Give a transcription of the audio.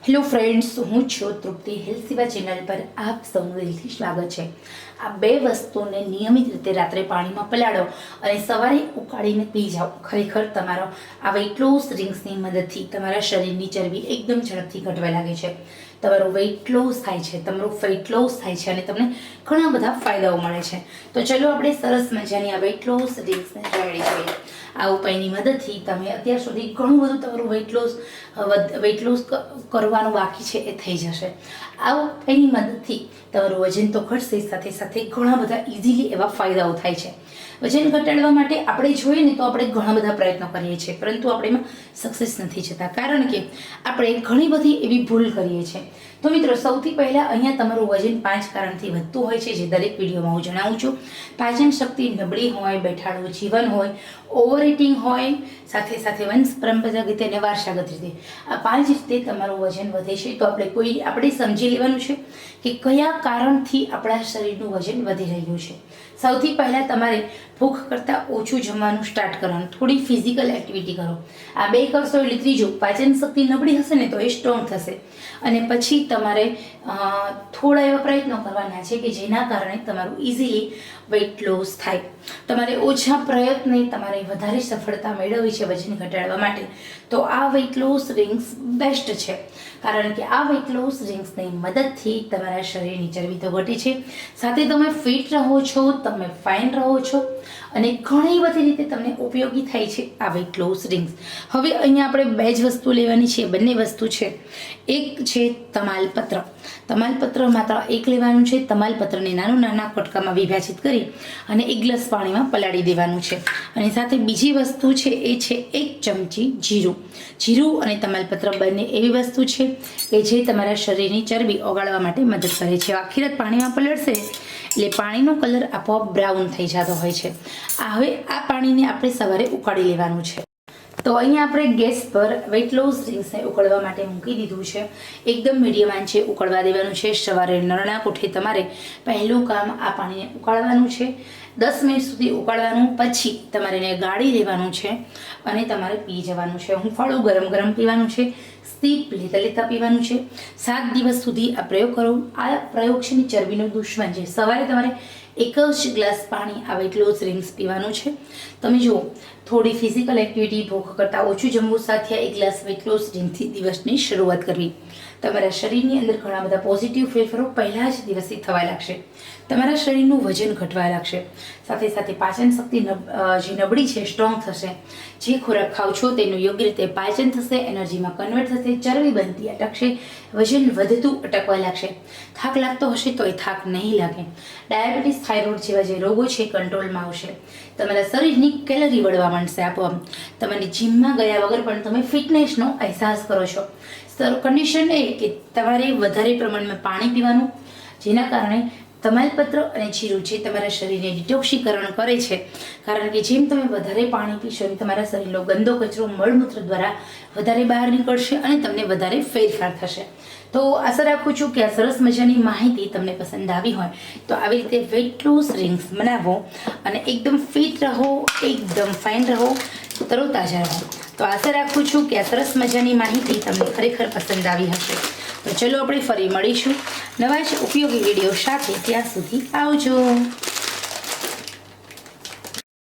Hello friends, હું છું તૃપ્તિ. Health સેવા ચેનલ પર આપ સૌનું દિલથી સ્વાગત છે. આ બે વસ્તુને નિયમિત રીતે રાત્રે પાણીમાં પલાળો અને સવારે ઉકાળીને પી જાઓ. ખરેખર તમારો આ વેઇટ લોસ ડ્રિંક્સની મદદથી તમારા શરીરની ચરબી એકદમ ઝડપથી ઘટવા લાગે છે. તમારો વેઇટ લોસ થાય છે, તમારો ફેટ લોસ થાય છે અને તમને ઘણા બધા ફાયદાઓ મળે છે. તો ચલો આપણે સરસ મજાની આ વેઇટ લોસ ડ્રિંક્સને જાણી જોઈએ. આ ઉપાયની મદદથી તમે અત્યાર સુધી ઘણું બધું તમારું વેઇટ લોસ કરવાનું બાકી છે એ થઈ જશે. આ ઉપાયની મદદથી તમારું વજન તો ઘટશે, સાથે સાથે ઘણા બધા ઇઝીલી એવા ફાયદાઓ થાય છે. વજન ઘટાડવા માટે આપણે જોઈએ ને તો આપણે ઘણા બધા પ્રયત્નો કરીએ છીએ, પરંતુ આપણે એમાં સક્સેસ નથી જતા, કારણ કે આપણે ઘણી બધી એવી ભૂલ કરીએ છીએ. તો મિત્રો, સૌથી પહેલાં અહીંયા તમારું વજન 5 કારણથી વધતું હોય છે, જે દરેક વિડીયોમાં હું જણાવું છું. પાચન શક્તિ નબળી હોય, બેઠાડું જીવન હોય, ઓવર ઇટિંગ હોય, સાથે સાથે વંશ પરંપરાગત અને વારસાગત રીતે આ 5 રીતે તમારું વજન વધે છે. તો આપણે સમજી લેવાનું છે કે કયા કારણથી આપણા શરીરનું વજન વધી રહ્યું છે. સૌથી પહેલાં તમારે ભૂખ કરતાં ઓછું જમવાનું સ્ટાર્ટ કરવાનું, થોડી ફિઝિકલ એક્ટિવિટી કરો. આ બે કરશો એટલે ત્રીજું, પાચન શક્તિ નબળી હશે ને તો એ સ્ટ્રોંગ થશે. અને પછી તમારે થોડા એવા પ્રયત્નો કરવાના છે કે જેના કારણે તમારું ઇઝીલી વેઇટ લોસ થાય. તમારે ઓછા પ્રયત્ને તમારે વધારે સફળતા મેળવવી છે વજન ઘટાડવા માટે, તો આ વેઇટ લોસ ડ્રિંક્સ બેસ્ટ છે. કારણ કે આ વેઇટ લોસ ડ્રિંક્સની મદદથી તમારા શરીરની ચરબી તો ઘટે છે, સાથે તમે ફિટ રહો છો, તમે ફાઇન રહો છો અને ઘણી બધી રીતે તમને ઉપયોગી થાય છે આ વેઇટ લોસ ડ્રિંક્સ. હવે અહીંયા આપણે બે જ વસ્તુ લેવાની છે. બંને વસ્તુ છે, એક છે તમાલપત્ર. તમાલપત્ર માત્ર એક લેવાનું છે. તમાલપત્રને નાના કટકામાં વિભાજિત કરી અને 1 ગ્લાસ પાણીમાં પલાળી દેવાનું છે. અને સાથે બીજી વસ્તુ છે એ છે 1 ચમચી જીરું. જીરું અને તમાલપત્ર બંને એવી વસ્તુ છે કે જે તમારા શરીરની ચરબી ઓગાળવા માટે મદદ કરે છે. આખી રાત પાણીમાં પલળશે એટલે પાણીનો કલર આપોઆપ બ્રાઉન થઈ જતો હોય છે. હવે આ પાણીને આપણે સવારે ઉકાળી લેવાનું છે. તો અહીંયા આપણે ગેસ પર વેઇટ લોસ ડ્રિંક્સને ઉકળવા માટે મૂકી દીધું છે. એકદમ મીડિયમ આંચે ઉકળવા દેવાનું છે. સવારે નરણા કોઠે તમારે પહેલું કામ આ પાણીને ઉકાળવાનું છે. 10 મિનિટ સુધી ઉકાળવાનું, પછી તમારે એને ગાળી લેવાનું છે અને તમારે પી જવાનું છે. હુંફાળું ગરમ પીવાનું છે, સ્ટીપ લેતા પીવાનું છે. 7 દિવસ સુધી આ પ્રયોગ કરો. આ પ્રયોગ છે ને ચરબીનો દુશ્મન છે. સવારે તમારે 1 જ ગ્લાસ પાણી આ વેઇટ લોસ ડ્રિંક્સ પીવાનું છે. તમે જુઓ, થોડી ફિઝિકલ એક્ટિવિટી, ભૂખ કરતાં ઓછું જમવું, સાથે 1 ગ્લાસ વેઇટ લોસ ડ્રિંકથી દિવસની શરૂઆત કરવી. તમારા શરીરની અંદર ઘણા બધા પોઝિટિવ ફેરફારો પહેલા જ દિવસથી થવા લાગશે. તમારા શરીરનું વજન ઘટવા લાગશે. સાથે સાથે પાચન શક્તિ જે નબળી છે સ્ટ્રોંગ થશે. જે ખોરાક ખાવ છો તેનું યોગ્ય રીતે પાચન થશે, એનર્જીમાં કન્વર્ટ થશે, ચરબી બનતી અટકશે, વજન વધતું અટકવા લાગશે. થાક લાગતો હશે તો એ થાક નહીં લાગે. ડાયાબિટીસ, થાઇરોઇડ જેવા જે રોગો છે કંટ્રોલમાં આવશે. તમારા શરીરની કેલરી બળવા માંડશે આપોઆપ. તમારી જીમમાં ગયા વગર પણ તમે ફિટનેસનો અહેસાસ કરો છો. કન્ડિશન એ કે તમારે વધારે પ્રમાણમાં પાણી પીવાનું, જેના કારણે તમાલપત્ર અને જીરું જે તમારા શરીરને ડિટોક્સિકરણ કરે છે. કારણ કે જેમ તમે વધારે પાણી પીશો એમ તમારા શરીરનો ગંદો કચરો મળમૂત્ર દ્વારા વધારે બહાર નીકળશે અને તમને વધારે ફેરફાર થશે. તો આશા રાખું છું કે આ સરસ મજાની માહિતી તમને પસંદ આવી હોય તો આવી રીતે વેઇટ લોસ ડ્રિંક્સ બનાવો અને એકદમ ફિટ રહો, એકદમ ફાઇન રહો, તરોતાજા રહો. તો આશા રાખું છું કે આ સરસ મજાની માહિતી તમને ખરેખર પસંદ આવી હશે. તો ચલો આપણે ફરી મળીશું નવા જ ઉપયોગી વિડીયો સાથે. ત્યાં સુધી આવજો.